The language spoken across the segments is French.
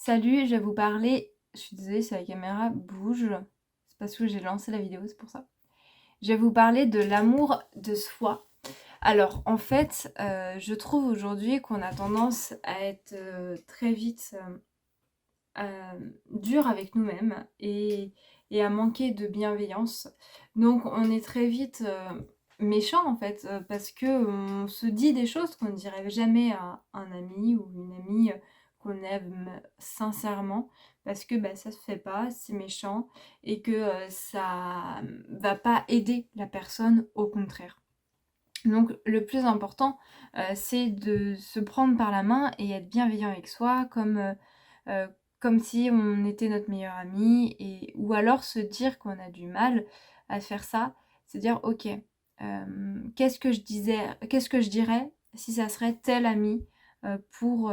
Salut, je vais vous parler. Je suis désolée si la caméra bouge. C'est parce que j'ai lancé la vidéo, c'est pour ça. Je vais vous parler de l'amour de soi. Alors, en fait, je trouve aujourd'hui qu'on a tendance à être très vite dur avec nous-mêmes et à manquer de bienveillance. Donc, on est très vite méchant en fait, parce que on se dit des choses qu'on ne dirait jamais à un ami ou une amie qu'on aime sincèrement, parce que bah, ça se fait pas, c'est méchant et que ça va pas aider la personne, au contraire. Donc le plus important, c'est de se prendre par la main et être bienveillant avec soi heu, comme si on était notre meilleur ami, ou alors se dire qu'on a du mal à faire ça. Se dire: «OK, qu'est-ce que je dirais si ça serait tel ami, pour,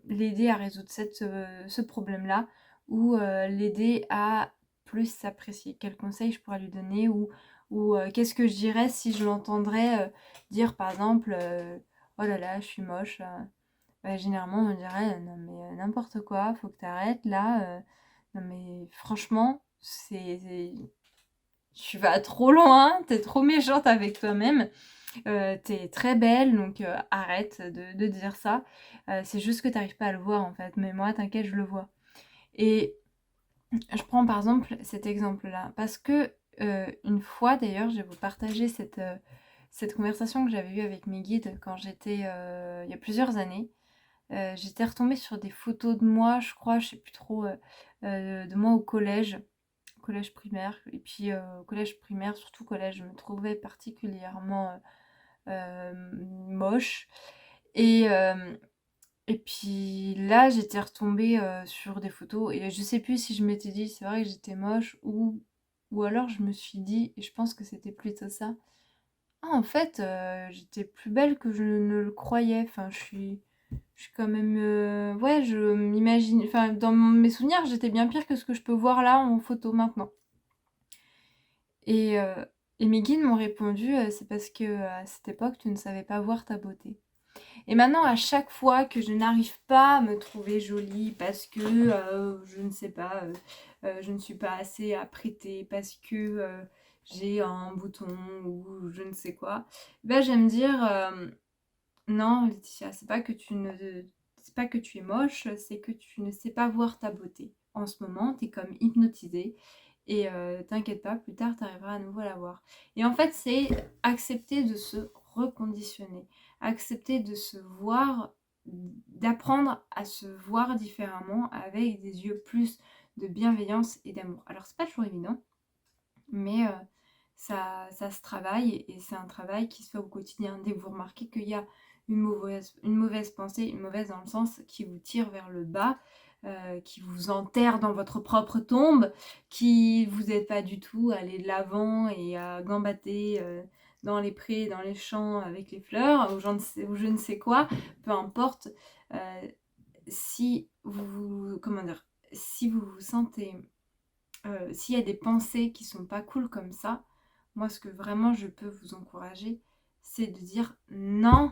l'aider à résoudre ce problème-là ou, l'aider à plus s'apprécier? Quel conseil je pourrais lui donner?» ou qu'est-ce que je dirais si je l'entendrais, dire par exemple, «Oh là là, je suis moche», bah, généralement on me dirait: «Non mais n'importe quoi, faut que tu arrêtes là, non mais franchement, tu vas trop loin, tu es trop méchante avec toi-même, tu es très belle donc arrête de dire ça, c'est juste que tu arrives pas à le voir en fait, mais moi t'inquiète, je le vois». Et je prends par exemple cet exemple-là parce que, une fois d'ailleurs, je vais vous partager cette conversation que j'avais eue avec mes guides quand j'étais, il y a plusieurs années. J'étais retombée sur des photos de moi, je crois, je sais plus trop, de moi au collège, collège primaire et puis, collège primaire, surtout collège, je me trouvais particulièrement, moche et hem et puis là, j'étais retombée, sur des photos et je sais plus si je m'étais dit: «C'est vrai que j'étais moche» ou alors je me suis dit et je pense que c'était plutôt ça: «Ah en fait, j'étais plus belle que je ne le croyais». Enfin, je suis quand même, ouais, je m'imagine enfin, dans mes souvenirs, j'étais bien pire que ce que je peux voir là en photo maintenant et heu et mes guides m'ont répondu: «C'est parce que, à cette époque, tu ne savais pas voir ta beauté». Et maintenant, à chaque fois que je n'arrive pas à me trouver jolie parce que, je ne sais pas, je ne suis pas assez apprêtée, parce que, j'ai un bouton ou je ne sais quoi, bah, je vais me dire, «Non Laetitia, c'est pas que tu es moche, c'est que tu ne sais pas voir ta beauté. En ce moment, tu es comme hypnotisée et t'inquiète pas, plus tard, tu arriveras à nouveau à la voir». Et en fait, c'est accepter de se reconditionner, accepter de se voir, d'apprendre à se voir différemment avec des yeux plus de bienveillance et d'amour. Alors c'est pas toujours évident, mais ça se travaille et c'est un travail qui se fait au quotidien. Dès que vous remarquez qu'il y a une mauvaise pensée, une mauvaise dans le sens qui vous tire vers le bas, qui vous enterre dans votre propre tombe, qui vous aide pas du tout à aller de l'avant et à gambader, dans les prés, dans les champs avec les fleurs ou je ne sais quoi, peu importe, heu, si vous comment dire? Si vous vous sentez s'il y a des pensées qui sont pas cool comme ça, moi ce que vraiment je peux vous encourager, c'est de dire: «Non,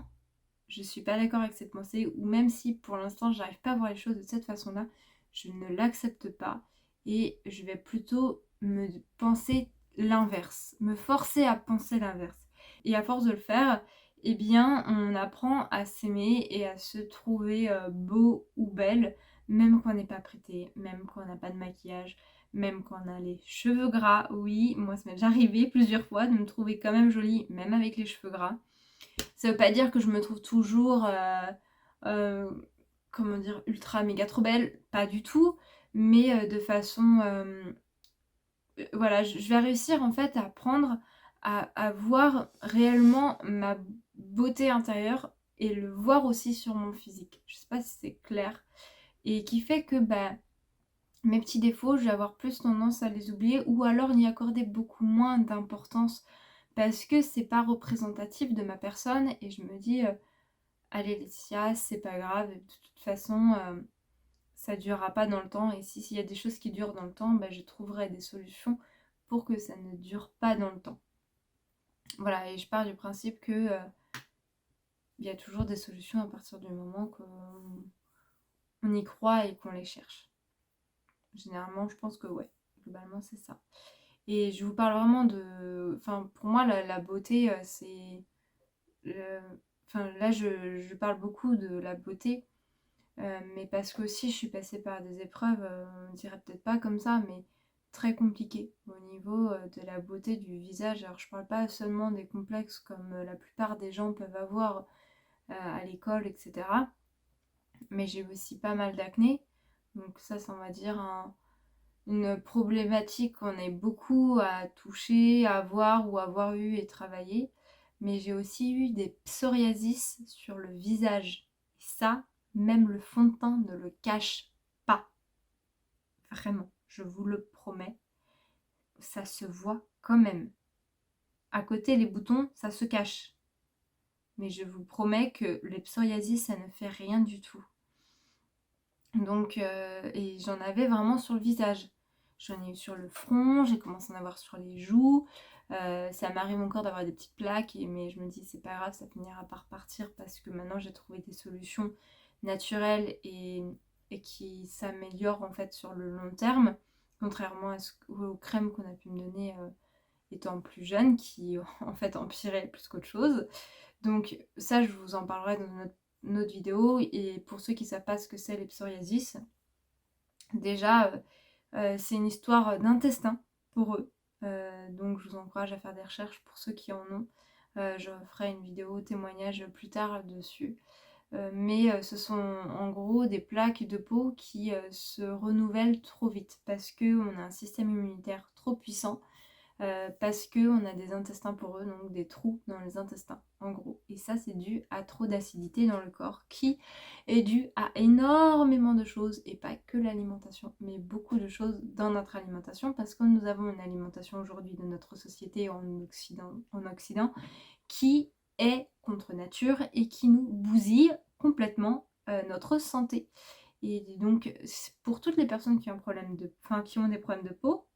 je suis pas d'accord avec cette pensée» ou même si pour l'instant j'arrive pas à voir les choses de cette façon-là, je ne l'accepte pas et je vais plutôt me penser l'inverse, me forcer à penser l'inverse. Et à force de le faire, eh bien, on apprend à s'aimer et à se trouver, beau ou belle, même quand on n'est pas prêté, même quand on n'a pas de maquillage, même quand on a les cheveux gras. Oui, moi ça m'est déjà arrivé plusieurs fois de me trouver quand même jolie, même avec les cheveux gras. Ça veut pas dire que je me trouve toujours, comment dire? Ultra méga trop belle, pas du tout, mais de façon, voilà, je vais réussir en fait à apprendre à voir réellement ma beauté intérieure et le voir aussi sur mon physique. Je sais pas si c'est clair et qui fait que, bah, mes petits défauts, je vais avoir plus tendance à les oublier ou alors n'y accorder beaucoup moins d'importance parce que c'est pas représentatif de ma personne et je me dis, «Allez Laetitia, c'est pas grave, de toute façon, ça durera pas dans le temps et si s'il y a des choses qui durent dans le temps, bah, je trouverai des solutions pour que ça ne dure pas dans le temps». Voilà et je pars du principe que, il y a toujours des solutions à partir du moment qu'on y croit et qu'on les cherche. Généralement, je pense que ouais, globalement c'est ça. Et je vous parle vraiment de... Enfin, pour moi, la beauté, c'est... Enfin, là, je parle beaucoup de la beauté, mais parce que aussi je suis passée par des épreuves, on dirait peut-être pas comme ça, mais très compliquées au niveau de la beauté du visage. Alors, je parle pas seulement des complexes comme la plupart des gens peuvent avoir à l'école, etc. Mais j'ai aussi pas mal d'acné. Donc ça, on va dire une problématique qu'on est beaucoup à toucher, à voir ou avoir eu et travaillé. Mais j'ai aussi eu des psoriasis sur le visage. Et ça, même le fond de teint ne le cache pas. Vraiment, je vous le promets. Ça se voit quand même. À côté, les boutons, ça se cache. Mais je vous promets que les psoriasis, ça ne fait rien du tout. Donc, et j'en avais vraiment sur le visage. J'en ai eu sur le front, j'ai commencé à en avoir sur les joues. Ça m'arrive encore d'avoir des petites plaques, mais je me dis c'est pas grave, ça finira par partir parce que maintenant j'ai trouvé des solutions naturelles et qui s'améliorent en fait sur le long terme, contrairement aux crèmes qu'on a pu me donner étant plus jeune, qui en fait empiraient plus qu'autre chose. Donc ça, je vous en parlerai dans notre vidéo. Et pour ceux qui ne savent pas ce que c'est les psoriasis, déjà, c'est une histoire d'intestin pour eux. Donc je vous encourage à faire des recherches pour ceux qui en ont. Je ferai une vidéo témoignage plus tard dessus. Mais ce sont en gros des plaques de peau qui se renouvellent trop vite parce qu'on a un système immunitaire trop puissant. Parce qu'on a des intestins poreux, donc des trous dans les intestins, en gros. Et ça, c'est dû à trop d'acidité dans le corps, qui est dû à énormément de choses, et pas que l'alimentation, mais beaucoup de choses dans notre alimentation, parce que nous avons une alimentation aujourd'hui de notre société en Occident qui est contre nature et qui nous bousille complètement notre santé. Et donc, pour toutes les personnes qui ont des problèmes de peau,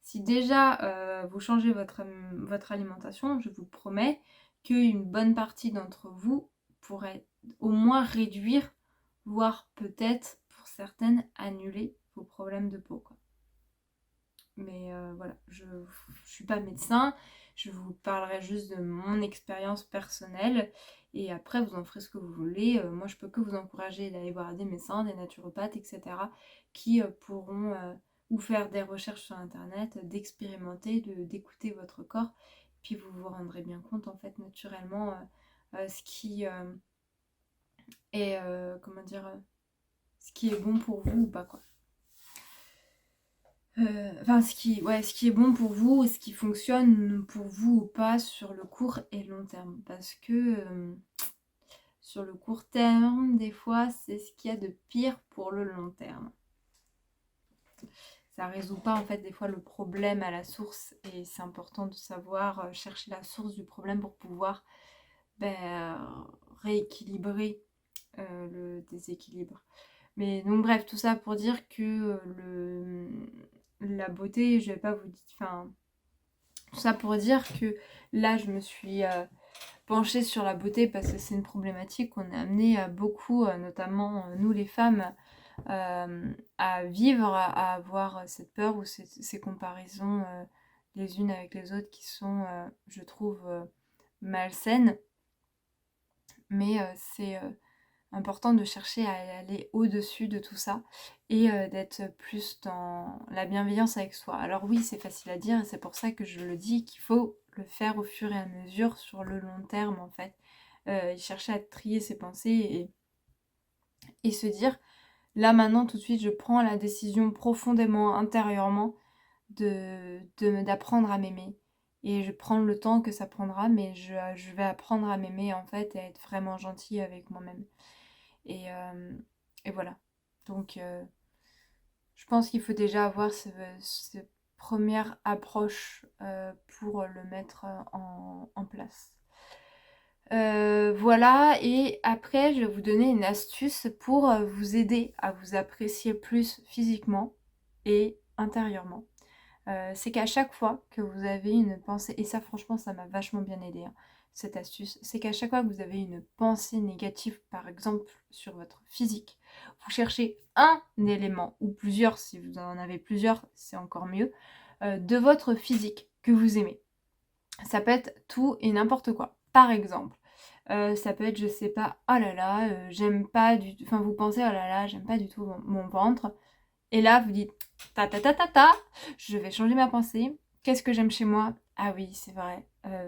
si déjà vous changez votre alimentation, je vous promets qu'une bonne partie d'entre vous pourrait au moins réduire, voire peut-être pour certaines annuler vos problèmes de peau, quoi. Mais voilà, je ne suis pas médecin, je vous parlerai juste de mon expérience personnelle et après vous en ferez ce que vous voulez. Moi je peux que vous encourager d'aller voir des médecins, des naturopathes, etc. qui pourront ou faire des recherches sur internet, d'expérimenter, d'écouter votre corps, puis vous vous rendrez bien compte en fait naturellement ce qui est comment dire ce qui est bon pour vous ou pas, quoi. Enfin, ce qui est bon pour vous et ce qui fonctionne pour vous ou pas sur le court et long terme. Parce que sur le court terme, des fois, c'est ce qu'il y a de pire pour le long terme. Ça résout pas en fait des fois le problème à la source et c'est important de savoir chercher la source du problème pour pouvoir rééquilibrer le déséquilibre. Mais donc bref, tout ça pour dire que la beauté, je vais pas vous dire... Enfin, tout ça pour dire que là, je me suis penchée sur la beauté parce que c'est une problématique qu'on est amené beaucoup, notamment nous les femmes, à vivre, à avoir cette peur ou ces comparaisons les unes avec les autres qui sont, je trouve, malsaines. Mais c'est important de chercher à aller au-dessus de tout ça et d'être plus dans la bienveillance avec soi. Alors oui, c'est facile à dire et c'est pour ça que je le dis qu'il faut le faire au fur et à mesure sur le long terme en fait. Chercher à trier ses pensées et se dire là maintenant tout de suite je prends la décision profondément intérieurement d'apprendre à m'aimer. Et je prends le temps que ça prendra, mais je vais apprendre à m'aimer en fait et à être vraiment gentille avec moi-même. Et voilà. Donc, je pense qu'il faut déjà avoir cette première approche pour le mettre en place. Voilà, et après, je vais vous donner une astuce pour vous aider à vous apprécier plus physiquement et intérieurement. C'est qu'à chaque fois que vous avez une pensée, et ça franchement ça m'a vachement bien aidé, hein. cette astuce, c'est qu'à chaque fois que vous avez une pensée négative, par exemple sur votre physique, vous cherchez un élément, ou plusieurs, si vous en avez plusieurs, c'est encore mieux, de votre physique que vous aimez. Ça peut être tout et n'importe quoi. Par exemple, ça peut être, je sais pas, oh là là, j'aime pas du tout, enfin vous pensez, oh là là, j'aime pas du tout mon ventre. Et là, vous dites, ta ta ta ta ta, je vais changer ma pensée. Qu'est-ce que j'aime chez moi? Ah oui, c'est vrai,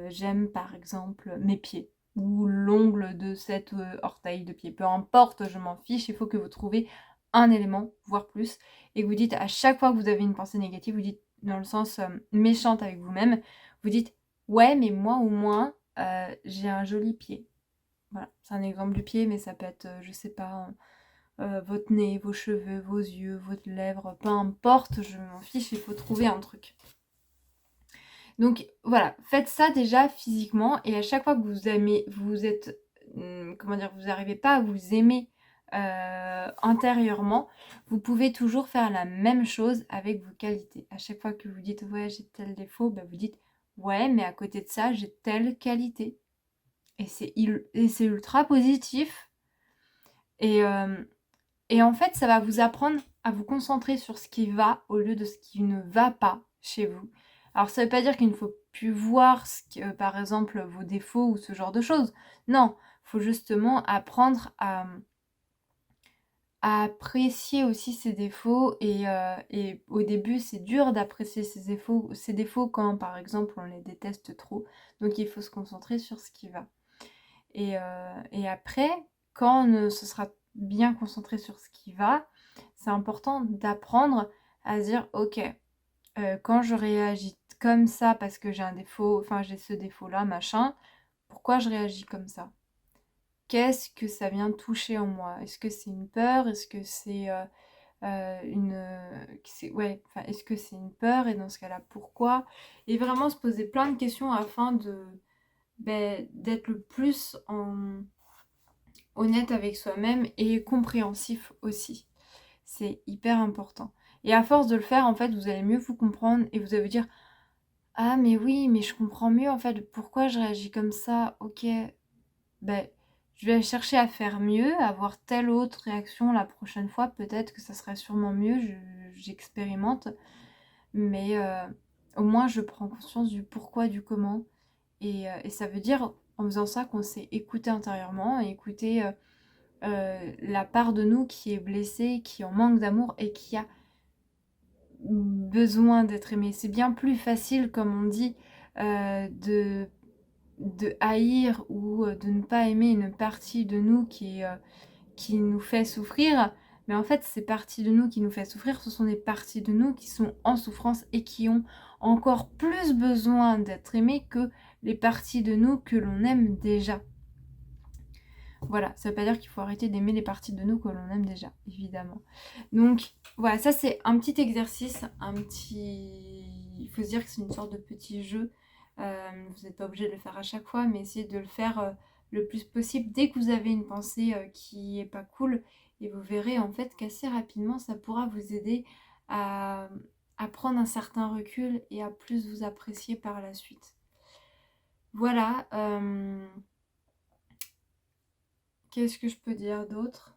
j'aime par exemple mes pieds ou l'ongle de cet orteil de pied. Peu importe, je m'en fiche, il faut que vous trouviez un élément, voire plus, et que vous dites à chaque fois que vous avez une pensée négative, vous dites dans le sens méchante avec vous-même, vous dites, ouais, mais moi au moins, j'ai un joli pied. Voilà, c'est un exemple du pied, mais ça peut être, je sais pas, votre nez, vos cheveux, vos yeux, votre lèvre, peu importe, je m'en fiche, il faut trouver un truc. Donc voilà, faites ça déjà physiquement et à chaque fois que vous aimez, vous êtes, comment dire, vous n'arrivez pas à vous aimer intérieurement, vous pouvez toujours faire la même chose avec vos qualités. À chaque fois que vous dites ouais j'ai tel défaut, bah, vous dites ouais mais à côté de ça j'ai telle qualité. Et c'est ultra positif. Et, et en fait, ça va vous apprendre à vous concentrer sur ce qui va au lieu de ce qui ne va pas chez vous. Alors ça ne veut pas dire qu'il ne faut plus voir, par exemple, vos défauts ou ce genre de choses. Non, il faut justement apprendre à apprécier aussi ses défauts. Et au début, c'est dur d'apprécier ses défauts quand, par exemple, on les déteste trop. Donc il faut se concentrer sur ce qui va. Et après, quand on se sera bien concentré sur ce qui va, c'est important d'apprendre à se dire, ok, quand je réagis comme ça parce que j'ai un défaut, enfin j'ai ce défaut-là, machin, pourquoi je réagis comme ça? Qu'est-ce que ça vient toucher en moi? Est-ce que c'est une peur? Est-ce que c'est ouais, enfin, est-ce que c'est une peur? Et dans ce cas-là, pourquoi? Et vraiment se poser plein de questions afin d'être le plus honnête avec soi-même et compréhensif aussi. C'est hyper important. Et à force de le faire, en fait, vous allez mieux vous comprendre et vous allez vous dire, ah mais oui, mais je comprends mieux en fait pourquoi je réagis comme ça. Ok, ben je vais chercher à faire mieux, à avoir telle autre réaction la prochaine fois. Peut-être que ça serait sûrement mieux. J'expérimente, mais au moins je prends conscience du pourquoi, du comment. Et ça veut dire en faisant ça qu'on s'est écouté intérieurement et écouter la part de nous qui est blessée, qui en manque d'amour et qui a besoin d'être aimée. C'est bien plus facile, comme on dit, de haïr ou de ne pas aimer une partie de nous qui nous fait souffrir. Mais en fait, ces parties de nous qui nous fait souffrir, ce sont des parties de nous qui sont en souffrance et qui ont encore plus besoin d'être aimées que les parties de nous que l'on aime déjà. Voilà, ça veut pas dire qu'il faut arrêter d'aimer les parties de nous que l'on aime déjà, évidemment. Donc voilà, ça c'est un petit exercice, il faut se dire que c'est une sorte de petit jeu. Vous n'êtes pas obligé de le faire à chaque fois, mais essayez de le faire le plus possible dès que vous avez une pensée qui est pas cool. Et vous verrez en fait qu'assez rapidement, ça pourra vous aider à, à prendre un certain recul et à plus vous apprécier par la suite. Voilà. Qu'est-ce que je peux dire d'autre?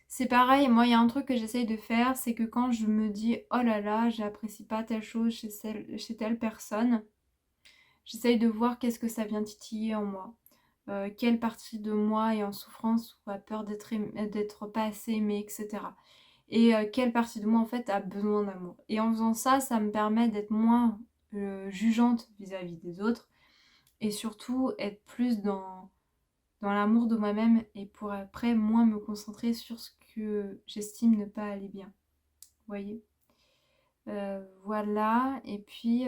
C'est pareil, moi il y a un truc que j'essaye de faire, c'est que quand je me dis oh là là, j'apprécie pas telle chose chez telle personne, j'essaye de voir qu'est-ce que ça vient titiller en moi. Quelle partie de moi est en souffrance ou a peur d'être pas assez aimée, etc. Et quelle partie de moi en fait a besoin d'amour. Et en faisant ça, ça me permet d'être moins jugeante vis-à-vis des autres et surtout être plus dans l'amour de moi-même et pour après moins me concentrer sur ce que j'estime ne pas aller bien. Vous voyez, voilà. Et puis,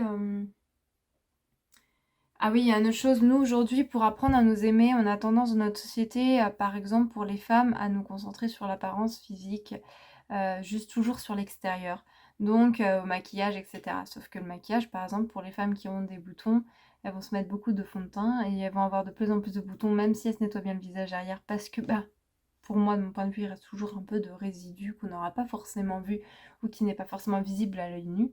ah oui, il y a une autre chose. Nous, aujourd'hui, pour apprendre à nous aimer, on a tendance dans notre société, par exemple pour les femmes, à nous concentrer sur l'apparence physique, juste toujours sur l'extérieur. Donc, au maquillage, etc. Sauf que le maquillage, par exemple, pour les femmes qui ont des boutons, elles vont se mettre beaucoup de fond de teint et elles vont avoir de plus en plus de boutons, même si elles se nettoient bien le visage arrière, parce que, bah, pour moi, de mon point de vue, il reste toujours un peu de résidu qu'on n'aura pas forcément vu ou qui n'est pas forcément visible à l'œil nu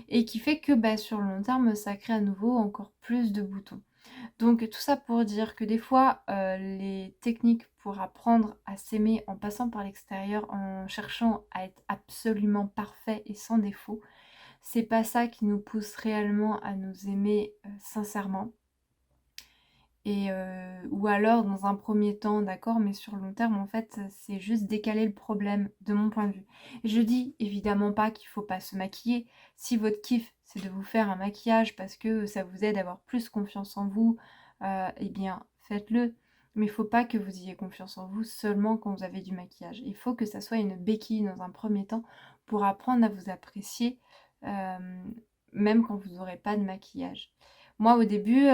et qui fait que bah, sur le long terme, ça crée à nouveau encore plus de boutons. Donc tout ça pour dire que des fois, les techniques pour apprendre à s'aimer en passant par l'extérieur, en cherchant à être absolument parfait et sans défaut, c'est pas ça qui nous pousse réellement à nous aimer, sincèrement. Et ou alors dans un premier temps, d'accord, mais sur le long terme, en fait, c'est juste décaler le problème de mon point de vue. Je dis évidemment pas qu'il faut pas se maquiller. Si votre kiff, c'est de vous faire un maquillage parce que ça vous aide à avoir plus confiance en vous, eh bien faites-le. Mais il faut pas que vous ayez confiance en vous seulement quand vous avez du maquillage. Il faut que ça soit une béquille dans un premier temps pour apprendre à vous apprécier, même quand vous n'aurez pas de maquillage. Moi, au début,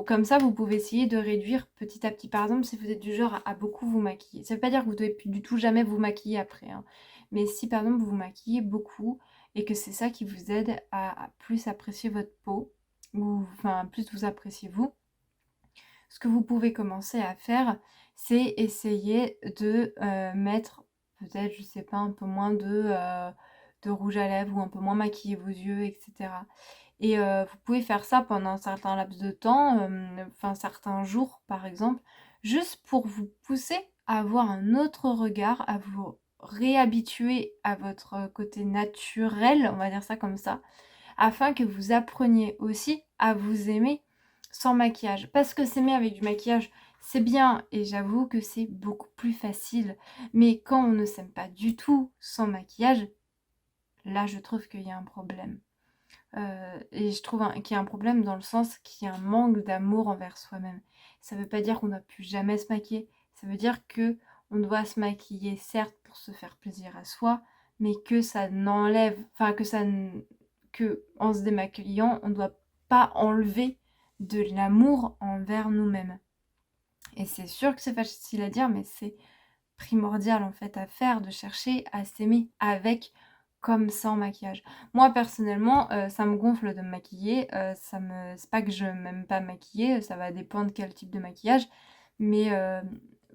comme ça, vous pouvez essayer de réduire petit à petit. Par exemple, si vous êtes du genre à beaucoup vous maquiller, ça ne veut pas dire que vous devez plus du tout jamais vous maquiller après, hein. Mais si par exemple vous vous maquillez beaucoup et que c'est ça qui vous aide à plus apprécier votre peau, ou enfin plus vous appréciez vous, ce que vous pouvez commencer à faire, c'est essayer de mettre peut-être, je sais pas, un peu moins de rouge à lèvres ou un peu moins maquiller vos yeux, etc. Et vous pouvez faire ça pendant un certain laps de temps, enfin certains jours par exemple, juste pour vous pousser à avoir un autre regard, à vous réhabituer à votre côté naturel, on va dire ça comme ça, afin que vous appreniez aussi à vous aimer sans maquillage. Parce que s'aimer avec du maquillage, c'est bien et j'avoue que c'est beaucoup plus facile. Mais quand on ne s'aime pas du tout sans maquillage, là je trouve qu'il y a un problème. Et je trouve qu'il y a un problème dans le sens qu'il y a un manque d'amour envers soi-même. Ça veut pas dire qu'on ne doit plus jamais se maquiller. Ça veut dire que on doit se maquiller, certes, pour se faire plaisir à soi, mais que ça n'enlève, enfin que en se démaquillant, on ne doit pas enlever de l'amour envers nous-mêmes. Et c'est sûr que c'est facile à dire, mais c'est primordial en fait à faire, de chercher à s'aimer avec comme sans maquillage. Moi personnellement, ça me gonfle de me maquiller, c'est pas que je m'aime pas maquiller, ça va dépendre quel type de maquillage, mais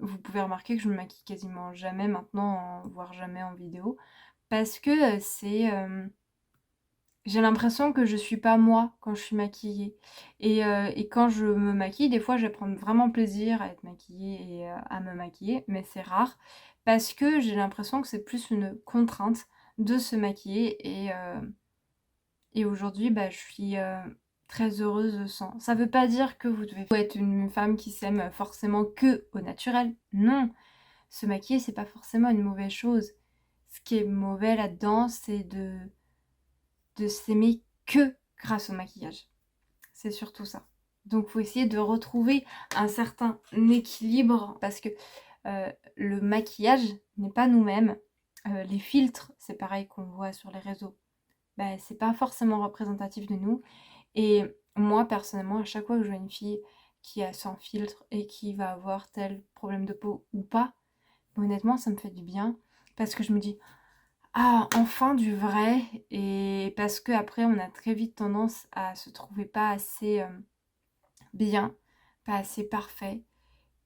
vous pouvez remarquer que je me maquille quasiment jamais maintenant, voire jamais en vidéo, parce que, j'ai l'impression que je suis pas moi quand je suis maquillée. Et quand je me maquille, des fois, je vais prendre vraiment plaisir à être maquillée et à me maquiller, mais c'est rare parce que j'ai l'impression que c'est plus une contrainte de se maquiller et aujourd'hui, bah, je suis très heureuse sans. Ça veut pas dire que vous devez être une femme qui s'aime forcément que au naturel. Non, se maquiller, c'est pas forcément une mauvaise chose. Ce qui est mauvais là-dedans, c'est de s'aimer que grâce au maquillage. C'est surtout ça. Donc il faut essayer de retrouver un certain équilibre parce que le maquillage n'est pas nous-mêmes. Les filtres, c'est pareil qu'on voit sur les réseaux. Ben, c'est pas forcément représentatif de nous. Et moi personnellement, à chaque fois que je vois une fille qui a sans filtre et qui va avoir tel problème de peau ou pas, honnêtement ça me fait du bien parce que je me dis ah, enfin du vrai, et parce que après on a très vite tendance à se trouver pas assez bien, pas assez parfait.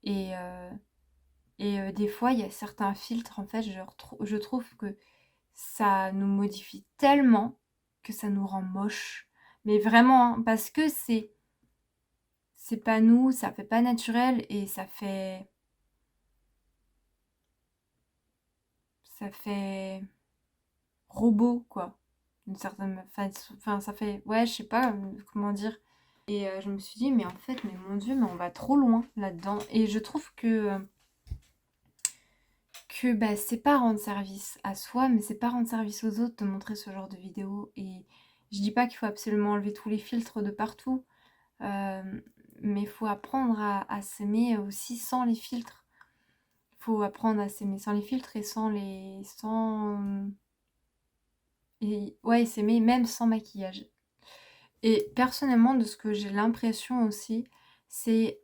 Et des fois, il y a certains filtres, en fait, je trouve que ça nous modifie tellement que ça nous rend moche. Mais vraiment, hein, parce que c'est pas nous, ça fait pas naturel et ça fait robot, quoi. D'une certaine façon. Enfin, ça fait. Ouais, je sais pas comment dire. Et je me suis dit, mais en fait, mais mon Dieu, mais on va trop loin là-dedans. Et je trouve que bah, c'est pas rendre service à soi, mais c'est pas rendre service aux autres de montrer ce genre de vidéo. Et je dis pas qu'il faut absolument enlever tous les filtres de partout, mais il faut apprendre à s'aimer aussi sans les filtres. Il faut apprendre à s'aimer sans les filtres et et ouais, s'aimer même sans maquillage. Et personnellement, de ce que j'ai l'impression aussi, c'est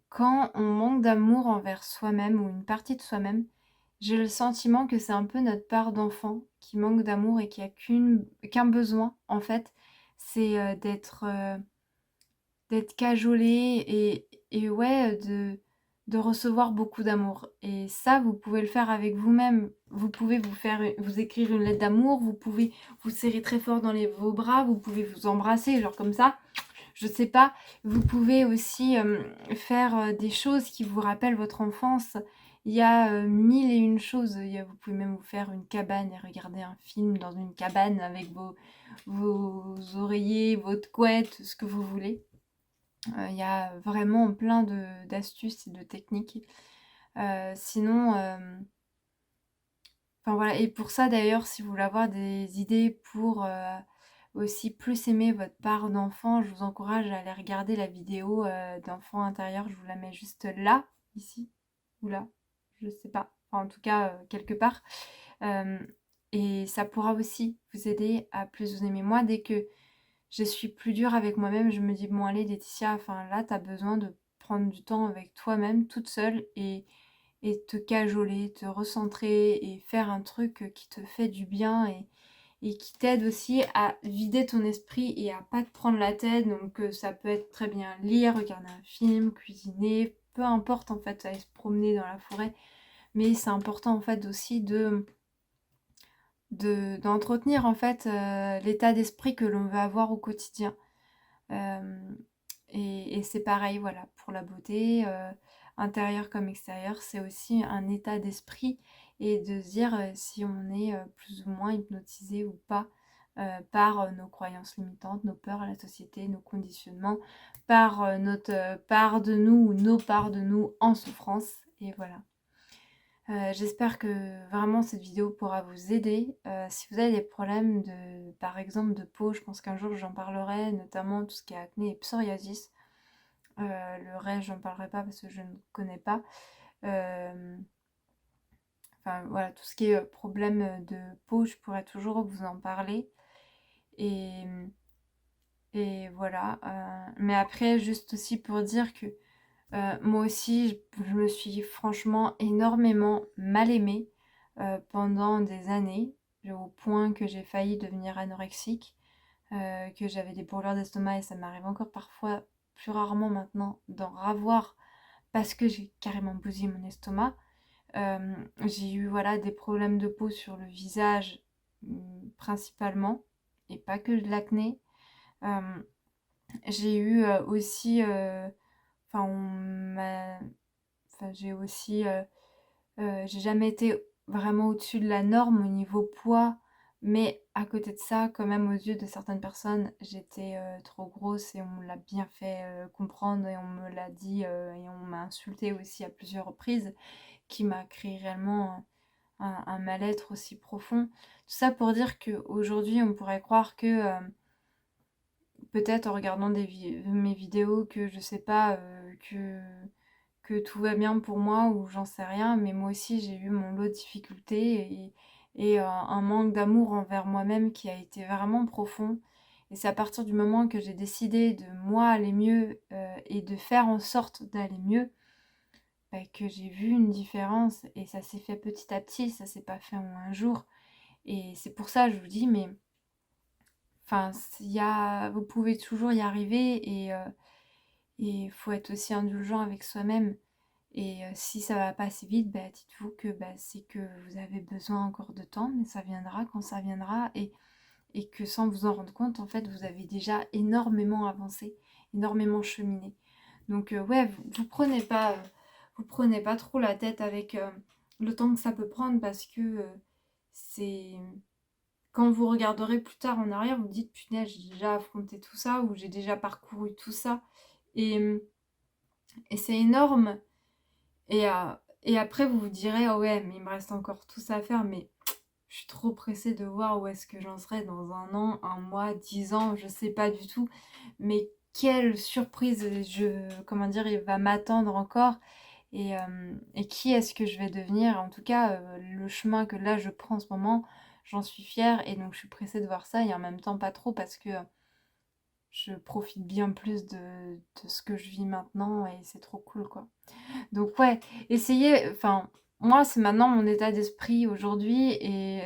quand on manque d'amour envers soi-même ou une partie de soi-même, j'ai le sentiment que c'est un peu notre part d'enfant qui manque d'amour et qui a qu'un besoin, en fait, c'est d'être cajolé et ouais, de recevoir beaucoup d'amour. Et ça, vous pouvez le faire avec vous-même. Vous pouvez vous écrire une lettre d'amour, vous pouvez vous serrer très fort dans vos bras, vous pouvez vous embrasser, genre comme ça. Je sais pas, vous pouvez aussi, faire, des choses qui vous rappellent votre enfance. Il y a, 1000 et une choses. Il y a Vous pouvez même vous faire une cabane et regarder un film dans une cabane avec vos oreillers, votre couette, ce que vous voulez. Il y a vraiment plein d'astuces et de techniques. Sinon, enfin voilà, et pour ça d'ailleurs, si vous voulez avoir des idées pour, aussi plus aimer votre part d'enfant, je vous encourage à aller regarder la vidéo, d'enfant intérieur. Je vous la mets juste là, ici ou là, je sais pas. Enfin, en tout cas, quelque part. Hem Et ça pourra aussi vous aider à plus vous aimer. Moi, dès que je suis plus dure avec moi-même, je me dis: «Bon allez Laetitia, enfin là, tu as besoin de prendre du temps avec toi-même, toute seule, et te cajoler, te recentrer et faire un truc, qui te fait du bien et qui t'aide aussi à vider ton esprit et à pas te prendre la tête». Donc ça peut être très bien lire, regarder un film, cuisiner, peu importe en fait, aller se promener dans la forêt. Mais c'est important en fait aussi d'entretenir en fait, l'état d'esprit que l'on veut avoir au quotidien. Hem et c'est pareil, voilà, pour la beauté, intérieure comme extérieure, c'est aussi un état d'esprit et de se dire, si on est, plus ou moins hypnotisé ou pas, par, nos croyances limitantes, nos peurs à la société, nos conditionnements, par, notre, part de nous ou nos parts de nous en souffrance, et voilà. J'espère que vraiment cette vidéo pourra vous aider. Si vous avez des problèmes par exemple de peau, je pense qu'un jour j'en parlerai, notamment tout ce qui est acné et psoriasis. Le reste, j'en parlerai pas parce que je ne connais pas. Hem, enfin voilà, tout ce qui est, problème, de peau, je pourrais toujours vous en parler, et et voilà, mais après juste aussi pour dire que, moi aussi, je me suis franchement énormément mal aimée, pendant des années, au point que j'ai failli devenir anorexique, que j'avais des brûlures d'estomac, et ça m'arrive encore parfois, plus rarement maintenant, d'en ravoir parce que j'ai carrément bousillé mon estomac. J'ai eu, voilà, des problèmes de peau sur le visage, principalement, et pas que de l'acné. Hem, j'ai eu, aussi, enfin on m'a enfin j'ai aussi, j'ai jamais été vraiment au-dessus de la norme au niveau poids, mais à côté de ça, quand même, aux yeux de certaines personnes, j'étais, trop grosse, et on me l'a bien fait, comprendre, et on me l'a dit, et on m'a insultée aussi à plusieurs reprises, qui m'a créé réellement un mal-être aussi profond. Tout ça pour dire qu'aujourd'hui, on pourrait croire que, peut-être en regardant mes vidéos, que je sais pas, que tout va bien pour moi, ou j'en sais rien, mais moi aussi j'ai eu mon lot de difficultés, et un manque d'amour envers moi-même qui a été vraiment profond. Et c'est à partir du moment que j'ai décidé de moi aller mieux, et de faire en sorte d'aller mieux, bah, que j'ai vu une différence, et ça s'est fait petit à petit, ça s'est pas fait en un jour. Et c'est pour ça, je vous dis, mais enfin, vous pouvez toujours y arriver, et il faut être aussi indulgent avec soi-même. Et si ça va pas assez vite, bah, dites-vous que, bah, c'est que vous avez besoin encore de temps, mais ça viendra quand ça viendra, et que sans vous en rendre compte, en fait, vous avez déjà énormément avancé, énormément cheminé. Donc ouais, vous prenez pas trop la tête avec, le temps que ça peut prendre, parce que, c'est quand vous regarderez plus tard en arrière, vous dites: «Punaise, j'ai déjà affronté tout ça», ou «J'ai déjà parcouru tout ça», et et c'est énorme. Et après vous vous direz: «Ah ouais, mais il me reste encore tout ça à faire, mais je suis trop pressée de voir où est-ce que j'en serai dans un an, un mois, 10 ans, je sais pas du tout. Mais quelle surprise, comment dire, il va m'attendre encore, et qui est-ce que je vais devenir?» En tout cas, le chemin que là je prends en ce moment, j'en suis fière, et donc je suis pressée de voir ça, et en même temps pas trop, parce que je profite bien plus de ce que je vis maintenant, et c'est trop cool, quoi. Donc ouais, essayez, enfin, moi, c'est maintenant mon état d'esprit aujourd'hui, et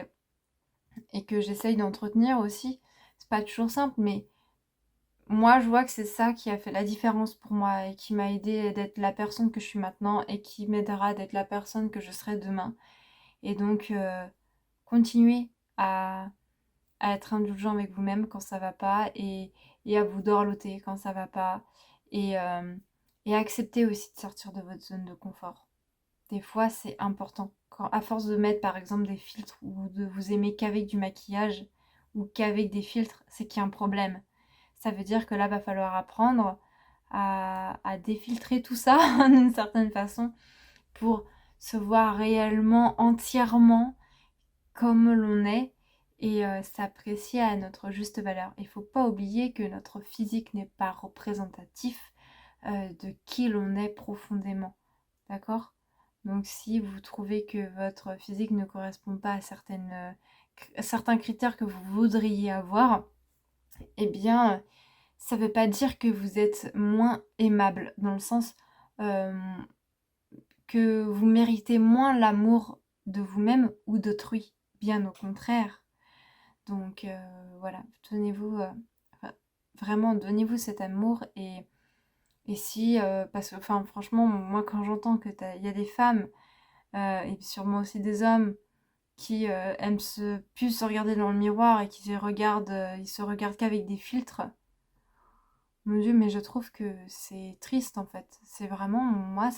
que j'essaye d'entretenir aussi. C'est pas toujours simple, mais moi, je vois que c'est ça qui a fait la différence pour moi, et qui m'a aidée d'être la personne que je suis maintenant, et qui m'aidera d'être la personne que je serai demain. Et donc, continuez à à être indulgent avec vous-même quand ça va pas et à vous dorloter quand ça va pas et accepter aussi de sortir de votre zone de confort. Des fois, c'est important. Quand, à force de mettre par exemple des filtres ou de vous aimer qu'avec du maquillage ou qu'avec des filtres, c'est qu'il y a un problème. Ça veut dire que là, va falloir apprendre à défiltrer tout ça d'une certaine façon pour se voir réellement, entièrement comme l'on est et s'apprécier à notre juste valeur. Il ne faut pas oublier que notre physique n'est pas représentatif de qui l'on est profondément. D'accord? Donc si vous trouvez que votre physique ne correspond pas à certains critères que vous voudriez avoir, eh bien, ça ne veut pas dire que vous êtes moins aimable, dans le sens euh, que vous méritez moins l'amour de vous-même ou d'autrui. Bien au contraire. Donc voilà, enfin, vraiment, donnez-vous cet amour et si, parce que, enfin, franchement, moi quand j'entends que il y a des femmes et sûrement aussi des hommes qui aiment plus se regarder dans le miroir et qui ils se regardent qu'avec des filtres. Mon Dieu, mais je trouve que c'est triste en fait. C'est vraiment, moi,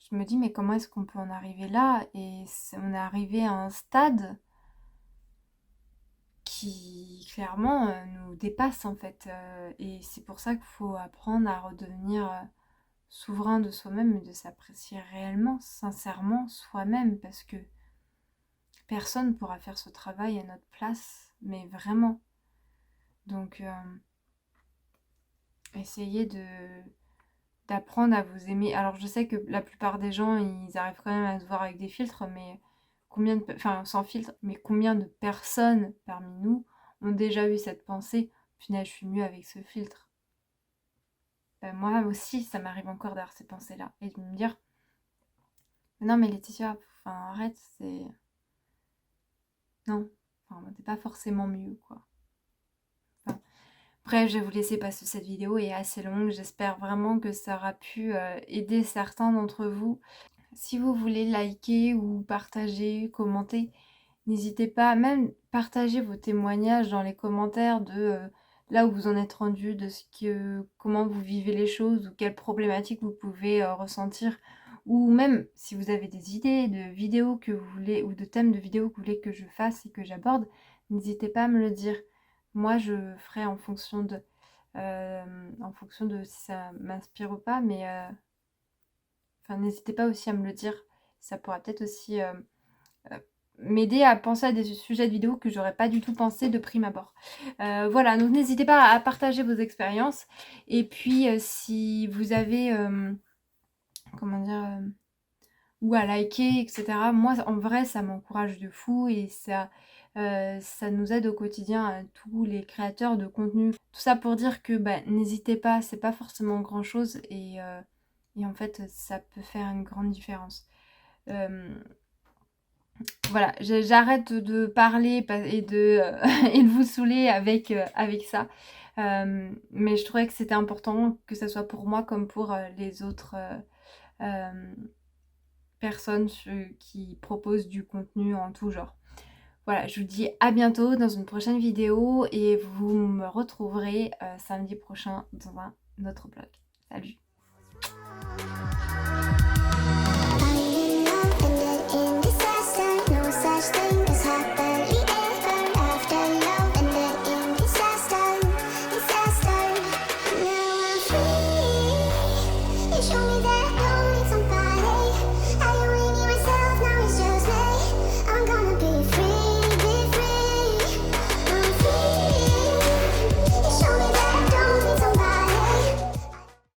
je me dis, mais comment est-ce qu'on peut en arriver là? Et on est arrivé à un stade qui clairement nous dépasse en fait. Et c'est pour ça qu'il faut apprendre à redevenir souverain de soi-même et de s'apprécier réellement, sincèrement soi-même, parce que personne ne pourra faire ce travail à notre place, mais vraiment. Donc, essayez d'apprendre à vous aimer. Alors, je sais que la plupart des gens, ils arrivent quand même à se voir avec des filtres, mais enfin, sans filtre, mais combien de personnes parmi nous ont déjà eu cette pensée, punaise, je suis mieux avec ce filtre. Ben, moi aussi, ça m'arrive encore d'avoir ces pensées-là. Et de me dire, non, mais Laetitia, enfin, arrête, c'est. Non, enfin, t'es pas forcément mieux, quoi. Enfin, bref, je vais vous laisser parce que cette vidéo est assez longue. J'espère vraiment que ça aura pu aider certains d'entre vous. Si vous voulez liker ou partager, commenter, n'hésitez pas à même partager vos témoignages dans les commentaires de là où vous en êtes rendu, comment vous vivez les choses ou quelles problématiques vous pouvez ressentir. Ou même si vous avez des idées de vidéos que vous voulez ou de thèmes de vidéos que vous voulez que je fasse et que j'aborde, n'hésitez pas à me le dire. Moi, je ferai en fonction de si ça m'inspire ou pas, mais enfin, n'hésitez pas aussi à me le dire. Ça pourra peut-être aussi m'aider à penser à des sujets de vidéos que j'aurais pas du tout pensé de prime abord. Voilà, donc n'hésitez pas à partager vos expériences. Et puis, si vous avez, comment dire, ou à liker, etc. Moi, en vrai, ça m'encourage de fou et ça nous aide au quotidien à tous les créateurs de contenu. Tout ça pour dire que bah, n'hésitez pas, c'est pas forcément grand-chose et en fait, ça peut faire une grande différence. Voilà, j'arrête de parler et de vous saouler avec ça. Mais je trouvais que c'était important que ce soit pour moi comme pour les autres personnes qui proposent du contenu en tout genre. Voilà, je vous dis à bientôt dans une prochaine vidéo et vous me retrouverez samedi prochain dans un autre blog. Salut!